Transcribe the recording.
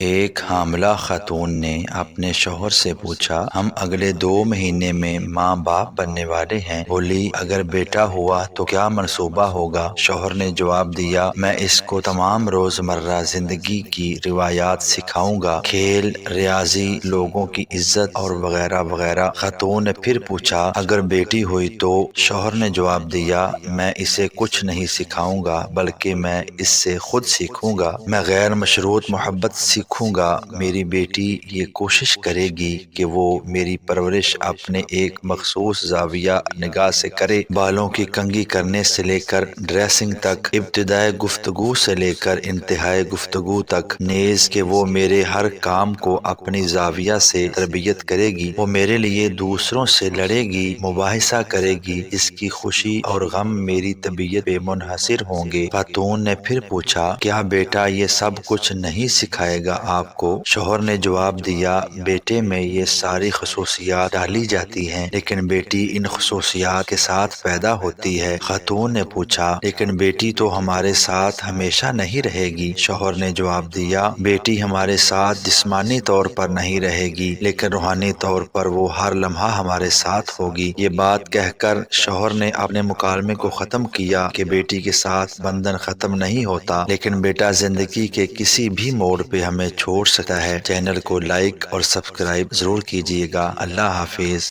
ایک حاملہ خاتون نے اپنے شوہر سے پوچھا، ہم اگلے 2 مہینے میں ماں باپ بننے والے ہیں۔ بولی، اگر بیٹا ہوا تو کیا منصوبہ ہوگا؟ شوہر نے جواب دیا، میں اس کو تمام روزمرہ زندگی کی روایات سکھاؤں گا، کھیل، ریاضی، لوگوں کی عزت اور وغیرہ وغیرہ۔ خاتون نے پھر پوچھا، اگر بیٹی ہوئی تو؟ شوہر نے جواب دیا، میں اسے کچھ نہیں سکھاؤں گا بلکہ میں اس سے خود سیکھوں گا۔ میں غیر مشروط محبت سیکھوں گا۔ میری بیٹی یہ کوشش کرے گی کہ وہ میری پرورش اپنے ایک مخصوص زاویہ نگاہ سے کرے، بالوں کی کنگھی کرنے سے لے کر ڈریسنگ تک، ابتدائی گفتگو سے لے کر انتہائی گفتگو تک، نیز کہ وہ میرے ہر کام کو اپنی زاویہ سے تربیت کرے گی۔ وہ میرے لیے دوسروں سے لڑے گی، مباحثہ کرے گی، اس کی خوشی اور غم میری طبیعت پہ منحصر ہوں گے۔ خاتون نے پھر پوچھا، کیا بیٹا یہ سب کچھ نہیں سکھائے گا آپ کو؟ شوہر نے جواب دیا، بیٹے میں یہ ساری خصوصیات ڈالی جاتی ہیں لیکن بیٹی ان خصوصیات کے ساتھ پیدا ہوتی ہے۔ خاتون نے پوچھا، لیکن بیٹی تو ہمارے ساتھ ہمیشہ نہیں رہے گی؟ شوہر نے جواب دیا، بیٹی ہمارے ساتھ جسمانی طور پر نہیں رہے گی لیکن روحانی طور پر وہ ہر لمحہ ہمارے ساتھ ہوگی۔ یہ بات کہہ کر شوہر نے اپنے مکالمے کو ختم کیا کہ بیٹی کے ساتھ بندھن ختم نہیں ہوتا لیکن بیٹا زندگی کے کسی بھی موڑ پہ ہمیں چھوڑ سکتا ہے۔ چینل کو لائک اور سبسکرائب ضرور کیجیے گا۔ اللہ حافظ۔